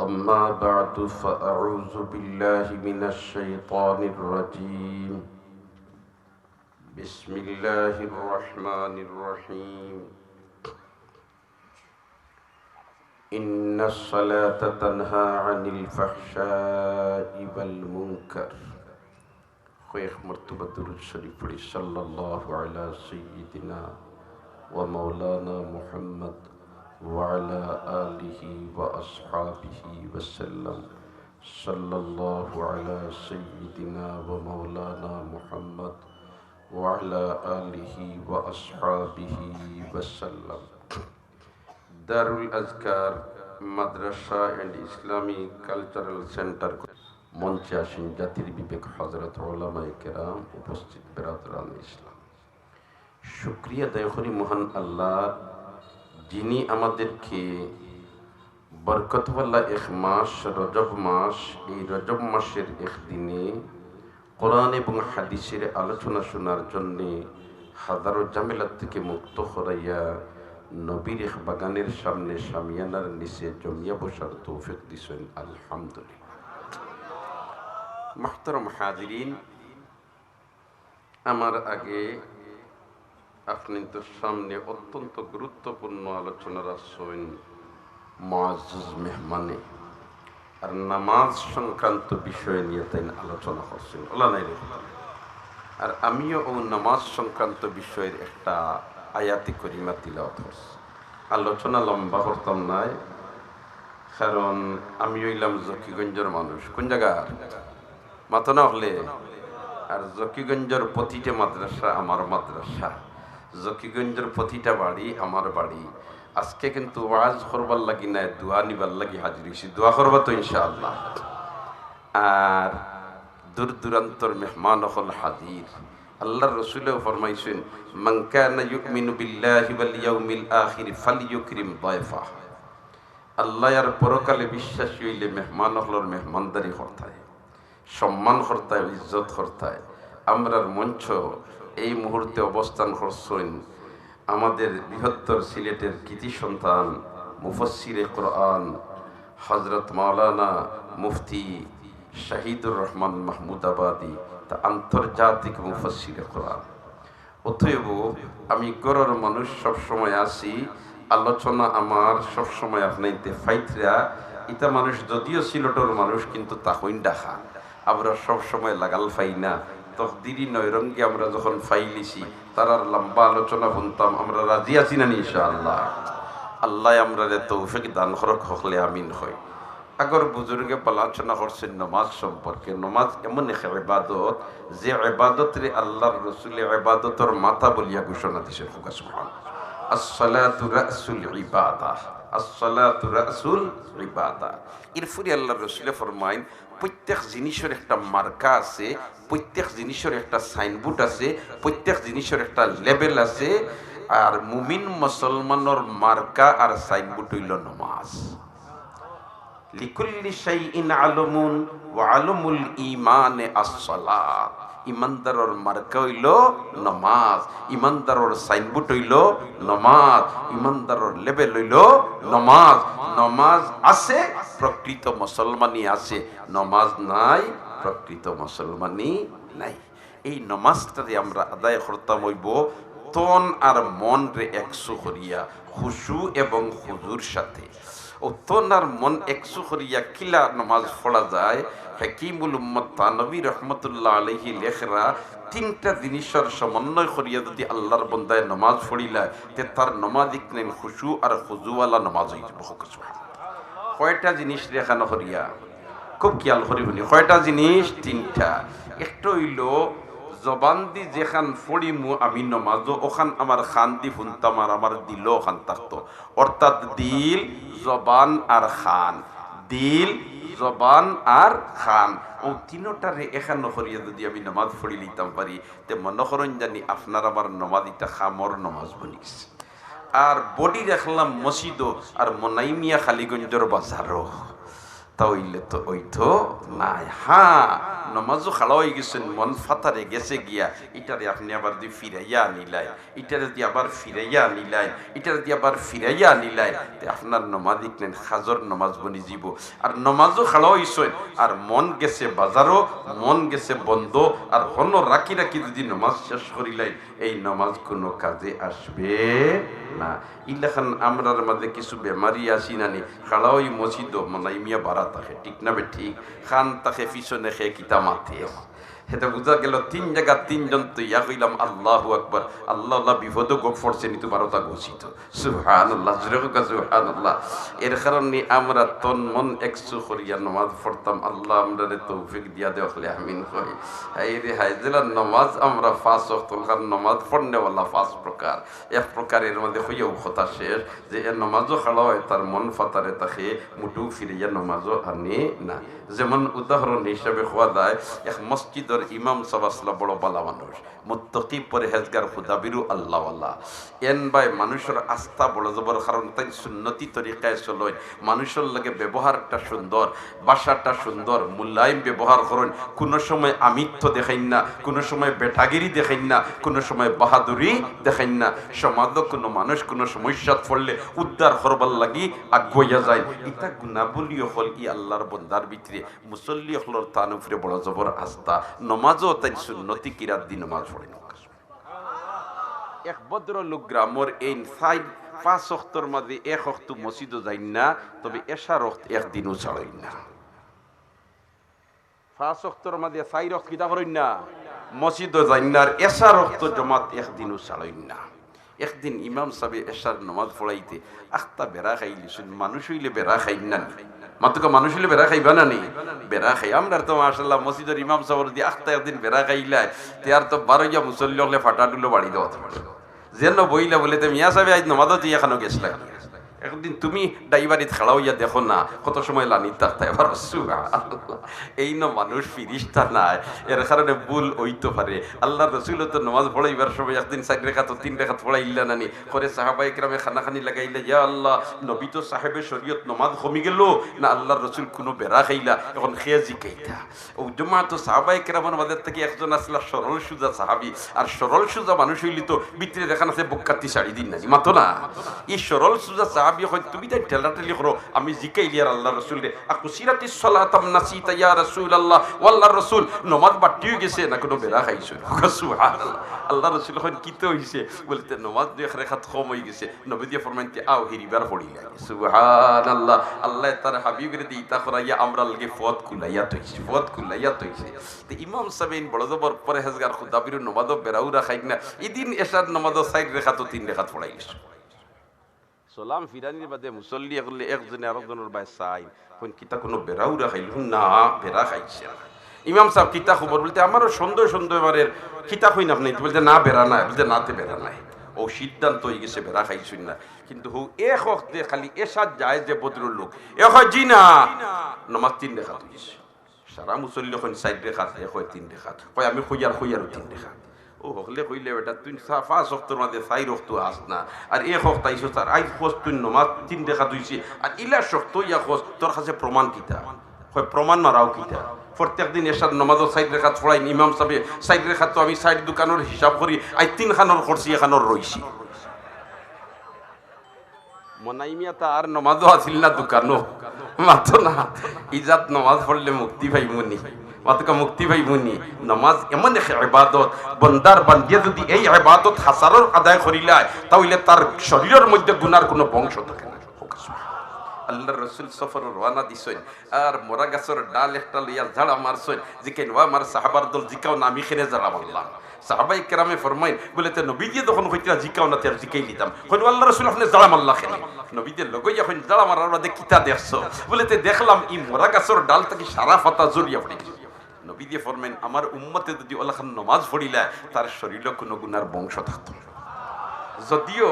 أما بعد فأعوذ بالله من الشيطان الرجيم بسم الله الرحمن الرحيم إن الصلاة تنهى عن الفحشاء والمنكر خيخ مرتبة درود شريف صلى الله على سيدنا ومولانا محمد وعلى آله وأصحابه وسلم صلى الله على سيدنا ومولانا محمد وعلى آله وأصحابه وسلم দারুল আজকার মাদ্রাসা and Islami cultural centre মঞ্চে আসেন জাতির বিবেক হযরত উলামায়ে কেরাম, উপস্থিত বেরাদরান ইসলাম। শুকরিয়া আদায় করি মহান আল্লাহ, যিনি আমাদেরকে বরকতওয়ালা এক মাস রজব মাস, এই রজব মাসের একদিনে কোরআন এবং হাদিসের আলোচনা শোনার জন্যে হাজারো ঝামেলা থেকে মুক্ত করাইয়া নবীর এক বাগানের সামনে শামিয়ানার নিচে জমিয়া বসার তৌফিক দিছেন। আলহামদুলিল্লাহ। মুহতারাম হাজিরিন, আমার আগে আপনাদের সামনে অত্যন্ত গুরুত্বপূর্ণ আলোচনা রাখছেন মুআজ্জাজ মেহমানে, আর নামাজ সংক্রান্ত বিষয় নিয়ে তাই আলোচনা করছেন। আর আমিও ও নামাজ সংক্রান্ত বিষয়ের একটা আয়াতি করিমা তিলাওয়াত করছি। আলোচনা লম্বা করতাম নাই, কারণ আমি হইলাম জকিগঞ্জের মানুষ। কোন জায়গার মাথা না হলে, আর জকিগঞ্জের প্রতিটা মাদ্রাসা আমার মাদ্রাসা, জকিগঞ্জের প্রতিটা বাড়ি আমার বাড়ি। আজকে কিন্তু ওয়াজ করবার লাগি না, দোয়া নিবার লাগি হাজির হয়েছি। দোয়া করবা তো ইনশাআল্লাহ। আর দূর দূরান্তর মেহমান হল হাজির। আল্লাহর রাসূলও ফরমাইছেন, মান কানা ইউমিনু বিল্লাহি ওয়াল ইয়াউমিল আখির ফালইউকরিম দায়ফা। আল্লাহ আর পরকালে বিশ্বাসী হইলে মেহমান হলর মেহমানদারি করতায়, সম্মান করতায়, ইজ্জত করতায়। আমরার মঞ্চ এই মুহূর্তে অবস্থান করছেন আমাদের বৃহত্তর সিলেটের কৃতি সন্তান মুফাসসিরে কোরআন হযরত মাওলানা মুফতি শাহিদুর রহমান মাহমুদাবাদী, তা আন্তর্জাতিক মুফাসসিরে কোরআন। অতএব আমি গরর মানুষ, সবসময় আসি আলোচনা আমার সবসময় আপনাইতে ফাইতরা। ইতা মানুষ যদিও সিলেটের মানুষ, কিন্তু তাহইন ডাকা আমরা সবসময় লাগাল ফাই না। তকদিরি নৈরঙ্গে আমরা যখন ফাইলিছি তারার লম্বা আলোচনা শুনতাম। আমরা রাজি আছি না ইনশাআল্লাহ? আল্লাহ আমরা তৌফিক দান করক, হকলে আমিন হয়। আগর বুজুর্গে আলোচনা করছেন নমাজ সম্পর্কে। নমাজ এমন এক ইবাদত, যে ইবাদতরে আল্লাহর রাসূল ইবাদতর মাথা বলিয়া ঘোষণা দিয়েছেন। সুবহানাল্লাহ। আসসালাতু রাসুল ইবাদাহ, আসসালাতু রাসুল ইবাদাহ। এরপরে আল্লাহর রাসূল ফরমাইন, প্রত্যেক জিনিসের একটা মার্কা আছে, প্রত্যেক জিনিসের একটা সাইনবোর্ড আছে, প্রত্যেক জিনিসের একটা লেবেল আছে। আর মুমিন মুসলমানের মার্কা আর সাইনবোর্ড হইল নমাজ। লিকুল্লি শাইইন আলামুন ওয়া আলামুল ঈমানে আস-সালাত। ইমানদারর মার্কা হইল নমাজ, ইমানদারর সাইনবোর্ড হইল নমাজ, ইমানদারর লেবেল হইল নমাজ। নমাজ আছে, প্রকৃত মুসলমানই আছে। নমাজ নাই, প্রকৃত মুসলমানই নাই। এই নমাজটাতে আমরা আদায় করতাম হইব তন আর মন রে একশো করিয়া, খুশু এবং হুজুর সাথে। ও তন আর মন একশো করিয়া কিলা নমাজ পড়া যায়। হাকিমুল উম্মত তানবী রহমতুল্লাহ আলাইহি লেখরা, তিনটা জিনিসের সমন্বয় করিয়া যদি আল্লাহর বন্দায় নমাজ পড়িলা, তে তার নমাজ ইকনেন খুশু আর খুজুওয়ালা নমাজ হয়ে যাবে। কয়টা জিনিস দেখানো করিয়া খুব খেয়াল করি শুনি। কয়টা জিনিস? তিনটা। একটা হইল জবান দি যেখান ফড়িমু আমি নমাজ, ওখান আমার খান দি শুনতাম আর আমার দিল ওখান থাকতো। অর্থাৎ দিল, জবান আর খান। দিল, জবান আর খান, ও তিনোটারে এখানে করিয়া যদি আমি নমাজ পড়ি লিতাম পারি, তে মনে করেন জানি আপনার আমার নমাজ এটা খামর নমাজ বনিস। আর বডি রাখলাম মসজিদও আর মনাইমিয়া খালিগঞ্জের বাজারও। তাইলে তো ওই তো নাই। হ্যাঁ, নমাজও খাড়া হয়ে গেছেন, মন ফাতারে গেছে গিয়া, এটারে আপনি আবার দিয়ে ফিরাইয়া নিলাই, এটারে দিয়ে আবার ফিরাইয়া নিলাই, এটারে দিয়ে আবার ফিরাইয়া নিলাই, আপনার নমাজ ইকলেন খাজর নমাজ বনি যাব। আর নমাজও খাড়া হইছেন, আর মন গেছে বাজারও, মন গেছে বন্ধ, আর হন রাখি রাখি যদি নমাজ শেষ করিলাই, এই নমাজ কোনো কাজে আসবে না। ইলাখান আমরার মাঝে কিছু বেমারি আসি নানি, খাড়াওই মসজিদ মনাই মিয়া বাড়া থাকে, ঠিক না বে ঠিক, খান তাকে পিছনে খেয়ে কিতা মাথে। সেটা বোঝা গেল তিন জায়গা তিনজন তো ইয়া কইলাম আল্লাহু আকবার, আল্লাহ আল্লাহ বিপদ গোপ পড়ছে নি তোমার ওটা ঘোষিত, সুবহানাল্লাহ, সুবহানাল্লাহ। এর কারণে আমরা তন মন একশো করিয়া নমাজ পড়তাম। আল্লাহ আমরা তৌফিক দিয়া দেখলে আমিন কই। এই রে হাইজেলা নমাজ আমরা পাঁচ ওয়াক্ত নমাজ পড়নেওয়ালা পাঁচ প্রকার। এক প্রকারের মধ্যে হইয়াও কথা শেষ যে এ নমাজও খাড়া হয়, তার মন ফাতারে তাকে মুটু ফিরিয়া নমাজও আনে না। যেমন উদাহরণ হিসাবে হওয়া যায়, এক মসজিদের ইমাম সাবাসলা বড় বালা মানুষ, মুত্তাকি পরহেজগার খুদাবিরু আল্লাহওয়ালা। এন ভাই মানুষের আস্থা বড় জবর, কারণ তাই সুন্নতি তরিকায় চলয়, মানুষের লাগে ব্যবহারটা সুন্দর, বাসাটা সুন্দর, মূল্যায়ন ব্যবহার করেন, কোনো সময় আমিত্ব দেখাইন না, কোনো সময় বেটাগিরি দেখাইন না, কোনো সময় বাহাদুরি দেখাইন না। সমাজ কোনো মানুষ কোনো সমস্যাত পড়লে উদ্ধার করবার লাগি আগুয়া যায়। এটা গুণাবলীও হল ই আল্লাহর বন্দার ভিতরে মুসল্লি হলর তান উপরে বড় জবর আস্থা। নমাজও তাই সুন্নতি কিরাত দি নমাজ পড়ে। এক ভদ্র লোক গ্রামের এই সাইড পাঁচ ওয়াক্তের মাঝে এক ওয়াক্ত মসজিদও যাই না, তবে এশার ওয়াক্ত একদিনও ছাড়েন না। পাঁচ ওয়াক্তের মাঝে চার ওয়াক্ত কিতা করেন না, মসজিদও যাই না, আর এশার ওয়াক্ত জমাত একদিনও ছাড়েন না। একদিন ইমাম সাহেব এশার নমাজ পড়াইতে আখতা বেড়া খাইলিছেন। মানুষ হইলে বেড়া খাই না, মাত্র মানুষ হইলে বেড়া খাইবা না নি, বেড়া খাই। আমরা তো মাশাআল্লাহ মসজিদের ইমাম সাহেব দিয়ে আখতা একদিন বেড়া খাইলাই, তার তো 12 মুসল্লি হলে ফাটা টুলো বাড়ি দেওয়া যেন বইলা বলে তো মিয়া সাহেব আজ নমাজও তুই এখানে গেছিলা, একদিন তুমি ডাইবারিত খাড়া হইয়া দেখো না কত সময় লানি থাকতে। এবার এই ন মানুষ ফিরিস্তা নাই, এর কারণে ভুল হইতে পারে। আল্লাহ রসুল তো নমাজ পড়াইবার সময় একদিন 4 রেখাত 3 রেখাত পড়াইলা নানি করে সাহাবায়ে কেরামে খানাখানি লাগাইলে, ইয়া আল্লাহ নবী তো সাহেবের শরীয়ত নমাজ কমি গেল না, আল্লাহর রসুল কোনো বেড়া খাইলা, এখন খেয়ে জিকাইতা। ও জমা তো সাহাবায়ে কেরামের মাঝে থেকে একজন আসলা সরল সুজা সাহাবি, আর সরল সুজা মানুষ হইলি তো ভিতরে দেখান আছে বক্কাতি শাড়ি দিন নানি মাতো না। এই সরল সুজা সাহাবি তুমি তাই ঠেলাঠেলি করো, আমি জিকাইলি আর আল্লাহ রসুল রে আকুসিরাতি সলাতাম নাসিতা ইয়া রাসূলুল্লাহ, আল্লাহর রসুল নমাজ বাড়তি হয়ে গেছে না কোনো বেড়া খাইছো। সুবহানাল্লাহ, আল্লাহ রসুল এখন কিতে হইছে বলতে নমাজ দুই রেখাত কম হয়ে গেছে, নবী দিয়ে ফরমাইতে আও হিরিবার পড়ি লাগে। সুবহানাল্লাহ, আল্লাহ তার হাবিবের দিয়ে ইতা করাইয়া আমরা লাগে ফত কুলাইয়া তৈছে, ফত কুলাইয়া তৈছে। তো ইমাম সাহেব বড় জবর পরহেজগার খুদাবির নমাজও বেড়াও রাখাই না, এদিন এশার নমাজও 4 রেখাত 3 রেখাত পড়াই গেছে। সালাম ফিরানির বাদে মুসল্লি করলে একজনে আরেকজনের বাই চাই কোন কিতা কোনো বেড়াও রাখাইল না, বেড়া খাইছে না। ইমাম সাহেব কিতা খবর বলতে আমারও সন্দেহ এবারের কিতা হই না, আপনি বলতে না বেড়া নাই, বলতে নাতে বেড়া নাই। ও সিদ্ধান্ত হয়ে গেছে বেড়া খাইছুন না, কিন্তু হু এক ওয়াক্তে খালি এসাদ যায় যে বদরুল লোক এ হয় জি না নমাজ 3 রেখাত হইছে। সারা মুসল্লি এখন 4 রেখাত, এ হয় 3 রেখাত, কয় আমি হইয়ারও 3 রেখাত। ও হকলে কইলে বেটা তুই 5 ওয়াক্তের মধ্যে 4 ওয়াক্ত আস না, আর এক ওয়াক্ত আইছো তার আই খোঁজ তুই নমাজ 3 রেখাত হইছে, আর ইলা শক্ত ইয়া খোঁজ তোর কাছে প্রমাণ কিতা? হয় প্রমাণ মারাও কিতা? প্রত্যেক দিন এসার নমাজও 4 রেখাত পড়াই ইমাম সাহেব 4 রেখাত, তো আমি 4 দোকানের হিসাব করি আই 3 খানোর করছি, এখানোর রইছি। মনাইমিয়া তা আর নমাজও আসিল না দোকানও মাত্র না, ইজাত নমাজ পড়লে মুক্তি পাইমুনি, মাতকা মুক্তি পাইমুনি। নমাজ এমন এক ইবাদত, বন্দার বান্দিয়া যদি এই ইবাদত হাসারর আদায় করিলায় তাহলে তার শরীরের মধ্যে গুনার কোনো বংশ থাকে না। আল্লাহর রাসূল সফর রওনা দিছেন, আর মোরা গাছের ডাল একটা লইয়া ঝাড়া মারছেন, জিকেন ওয়া আমার সাহাবার দল জিকাও না, আমি খেনে ঝাড়া মারলাম। সাহাবায়ে কেরামে ফরমাইন বলে তে নবী দিয়ে যখন কইতা জিকাও না তার জিকাই দিতাম, কই আল্লাহর রাসূল আপনি ঝাড়া মারলা কেন? নবী দিয়ে লগই এখন ঝাড়া মারার বাদে কিতা দেখছো? বলে তে দেখলাম ই মোরা গাছের ডাল থেকে সারা পাতা জড়িয়ে পড়ে গেছে। নবী দিয়ে ফরমাইন আমার উম্মতে যদি ওলাখান নামাজ পড়িলা তার শরীরে কোনো গুনার বংশ থাকতো না। যদিও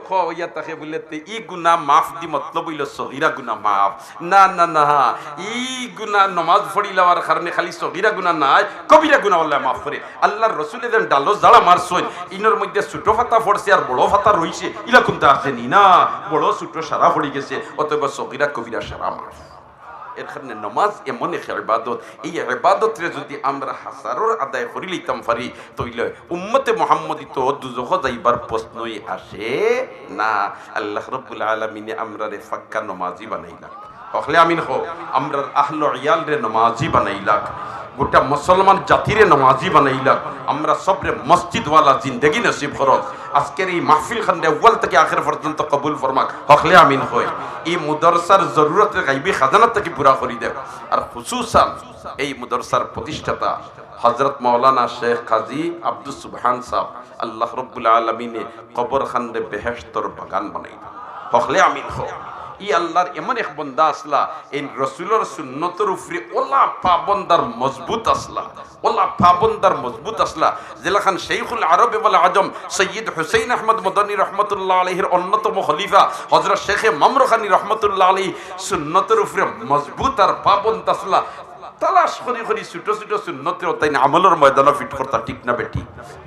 হইয়া তাকে বললে ই গুনাহ মাফ দি মতলব হইল সগীরা গুনাহ মাফ না না না, ই গুনাহ নমাজ পড়িলার কারণে খালি সগীরা গুনাহ নাই, কবিরা গুনাহ আল্লাহ মাফ করে। আল্লাহর রাসূল দেন ডালো জালা মারছই, ইনর মধ্যে ছোট ফাতা পড়ছে আর বড় ফাতা রইছে, ইলা কোনটা আছে নি না, বড় ছোট সারা পড়ি গেছে, অতএব সগীরা কবিরা সারা মাফ। এখানে নমাজ এমন এক ইবাদত, এই ইবাদতরে যদি আমরা হাসারর আদায় করি লইতাম পারি তইলে উম্মতে মুহাম্মদি তো দুজখ যাইবার প্রশ্নই আসে না। আল্লাহ রাব্বুল আলামিনে আমরারে ফাক্কা নমাজি বানাইলাম, হকলে আমিন হো, আমরার আহল ইয়াল রে নমাজি বানাইলাক, গোটা মুসলমান জাতিরে নমাজি বানাইলাক, আমরা সবরে মসজিদওয়ালা জিন্দগি নসিব করত। আজকের এই মাহফিল খান আউয়াল থেকে আখির পর্যন্ত কবুল ফরমাক, হকলে আমিন হয়। এই মুদরসার জরুরত গাইবি খাজানা থেকে পুরা করি দেব। আর খুসুসান এই মুদরসার প্রতিষ্ঠাতা হযরত মাওলানা শেখ কাজী আব্দুস সুবহান সাহেব, আল্লাহ রাব্বুল আলামিনে কবর খান্ডে বেহেশতর বাগান বানাইল, হকলে আমিন হয়। ই আল্লাহর এমন এক বন্দা আসলা, এই রসুলের সুন্নতের উপরে ওলা পাবন্দার মজবুত আসলা, ওলা পাবন্দার মজবুত আসলা। যেলাখান শেখুল আরব ওয়াল আজম সৈয়দ হুসাইন আহমদ মদনী রহমতুল্লাহ আলাইহির অন্যতম খলিফা হযরত শেখে মামরুখানী রহমতুল্লাহ আলাইহি সুন্নতের উপরে মজবুত আর পাবন্দ আসলা। তালাশ করি করি ছোট ছোট সুন্নতেও তাই আমলের ময়দানে ফিট করতা, ঠিক না বেটি?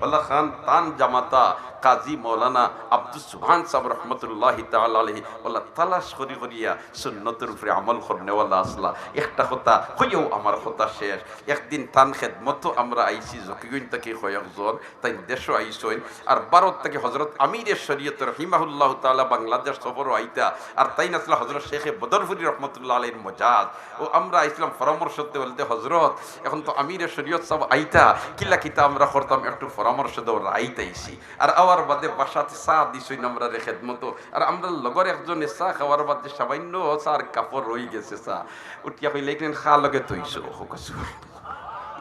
ওলা খান তান জামাতা কাজী মৌলানা আব্দুস সুবহান সাহেব রহমতুল্লাহ তাআলা আলাইহি ওলা তালাশ করি করিয়া সুন্নতের উপরে আমল করনেওয়ালা আসলা। একটা কথা হইও আমার কথা শেষ। একদিন তান খেদমতো আমরা আইছি জকিগঞ্জ থেকে কয়েকজন, তাই দেশও আইসইন, আর ভারত থেকে হজরত আমিরে শরীয়ত রহিমাহুল্লাহ তাআলা বাংলাদেশ সফরও আইতা, আর তাই নাসলা হজরত শেখে বদরপুরি রহমতুল্লাহ আলাইহির মজাজ ও আমরা আইসলাম পরামর্শ বলতে, হজরত এখন তো আমিরে শরীয়ত সাহেব আইতা, কিলা কিতা আমরা করতাম একটু পরামর্শ দেওয়ার আইতাইছি। আর আওয়ার বাদে বাসাতে চা দিছই আমরা রে খেদমতো, আর আমরা লগর একজনে চা খাওয়ার বাদে সামান্য চার কাপড় রয়ে গেছে, চা উঠিয়া কইলে এখানে খা লগে তৈছো কিছু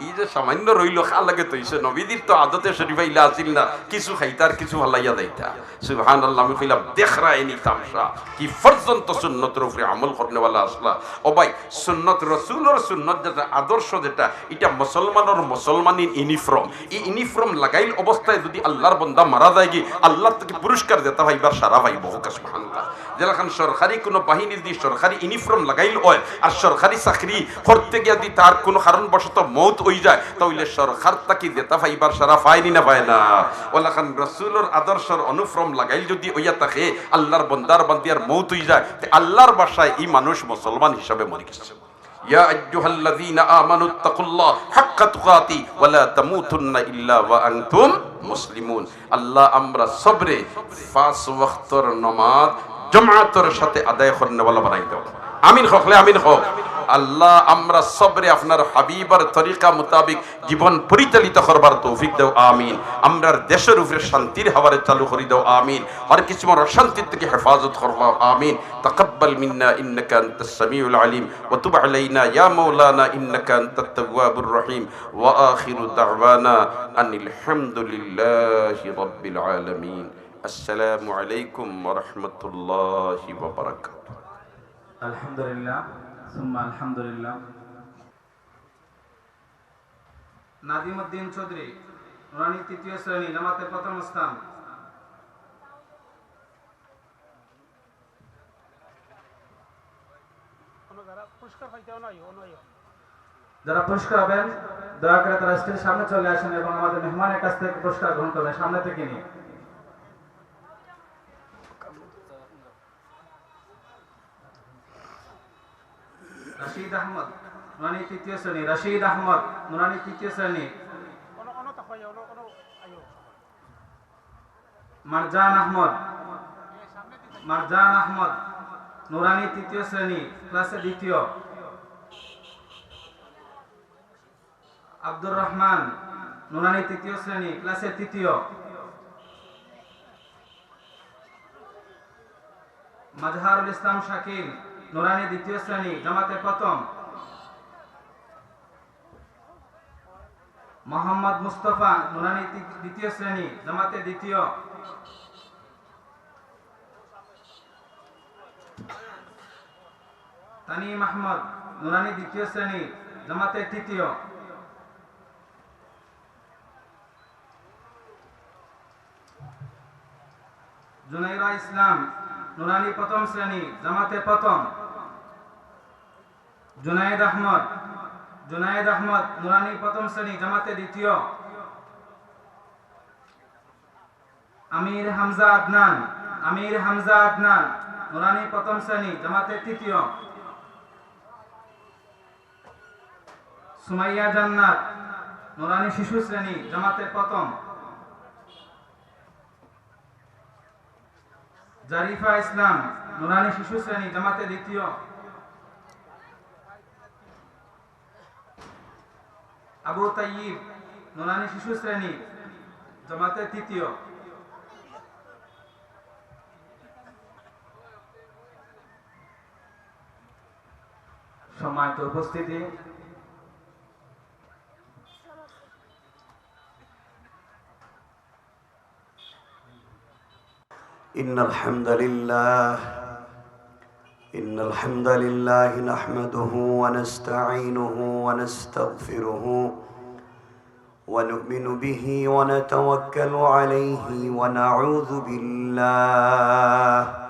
এই যে সামান্য রইল খা লাগে তৈছে। নবীদের তো আদতে শরীফা ইলা আসিল না কিছু খাইতার কিছু হালাইয়া দেইতা। সুবহানাল্লাহ, আমি কইলাম দেখরা এনি তামসা কি পর্যন্ত সুন্নতের উপরে আমল করনেওয়ালা আসলা। ও ভাই, সুন্নত রসুলের সুন্নত যেটা আদর্শ, যেটা এটা মুসলমানের মুসলমানের ইউনিফর্ম, এই ইউনিফর্ম লাগাইল অবস্থায় যদি আল্লাহর বান্দা মারা যায় কি আল্লাহ থেকে পুরস্কার দেতা ভাইবার সারা ভাই বহু সুবহানাল্লাহ। যেখান সরকারি কোনো বাহিনী যদি সরকারি ইউনিফর্ম লাগাইল হয় আর সরকারি চাকরি করতে গিয়ে যদি তার কোনো কারণবশত মৌত হয়ে যায়, তাহলে সরকার তাকে দেতা ভাইবার সারা পায়নি না পায় না। ওলাখান রসুলের আদর্শের অনুফর্ম লাগাইল যদি ওইয়া থাকে আল্লাহর বন্দার বান্দিয়ার মৌত হয়ে যায়, আল্লাহর বাসায় এই মানুষ মুসলমান হিসাবে মরে গেছে। ইয়া আইয়ুহাল্লাযীনা আমানু তাকুল্লাহ হাক্কা তুকাতি ওয়া লা তামুতুন্না ইল্লা ওয়া আনতুম মুসলিমুন। আল্লাহ আমরা সবরে 5 ওয়াক্তের নামাজ জামাতের সাথে আদায় করনেওয়ালা বানাই দাও, আমিন হকলে আমিন হোক। আল্লাহ আমরা সবরে আপনার হাবিবার তরিকা মোতাবিক জীবন পরিচালিত করবার তৌফিক দাও, আমিন। আমরার দেশের উপরে শান্তির হাওয়ারে চালু করে দাও, আমিন। হর কিছু অশান্তি থেকে হেফাজত করবা, আমিন। তাকাব্বাল মিন্না ইন্নাকা আনতাস সামিউল আলিম ওয়া তুব আলাইনা ইয়া মাওলানা ইন্নাকা আনতাত তাওয়াবুর রহিম ওয়া আখিরু দাওয়ানা আনিল হামদুলিল্লাহি রাব্বিল আলামিন। আসসালামু আলাইকুম ওয়া রাহমাতুল্লাহি ওয়া বারাকাতুহু। আলহামদুলিল্লাহ সুম্মা আলহামদুলিল্লাহ। নাদিমউদ্দিন চৌধুরী, নুরানি তৃতীয় শ্রেণী, জামাতের প্রথম স্থান। যারা পুরস্কার হবেন দয়া করে তারা স্টেজের সামনে চলে আসেন এবং আমাদের মেহমানের কাছ থেকে পুরস্কার গ্রহণ করবেন সামনে থেকে নিয়ে। রশিদ আহমদ, নুরানি তৃতীয় শ্রেণী। রশিদ আহমদ, নুরানি তৃতীয় শ্রেণী। মারজান আহমদ, মারজান আহমদ, নুরানি তৃতীয় শ্রেণী, ক্লাসে দ্বিতীয়। আব্দুর রহমান, নুরানি তৃতীয় শ্রেণী, ক্লাসে তৃতীয়। মাজহারুল ইসলাম শাকিল, নুরানি দ্বিতীয় শ্রেণী, জামাতে প্রথম। মোহাম্মদ মুস্তফা, নুরানি দ্বিতীয় শ্রেণী, জামাতে দ্বিতীয়। তানিম আহমদ, নুরানি দ্বিতীয় শ্রেণী, জামাতে তৃতীয়। জুনাইরা ইসলাম, নুরানি প্রথম শ্রেণী, জামাতে প্রথম। জুনায়েদ আহমদ, জুনায়েদ আহমদ, নুরানি প্রথম শ্রেণী, জামাতে দ্বিতীয়। আমির হামজা আদনান, আমির হামজা আদনান, নুরানি প্রথম শ্রেণী, জামাতে তৃতীয়। সুমাইয়া জান্নাত নুরানি শিশু শ্রেণী জামাতের প্রথম, জারিফা ইসলাম নুরানি শিশু শ্রেণী জামাতের দ্বিতীয়, আবু তাইয়িব নুরানি শিশু শ্রেণী জামাতের তৃতীয়। সম্মানিত উপস্থিতি, إن الحمد لله نحمده ونستعينه ونستغفره ونؤمن به ونتوكل عليه ونعوذ بالله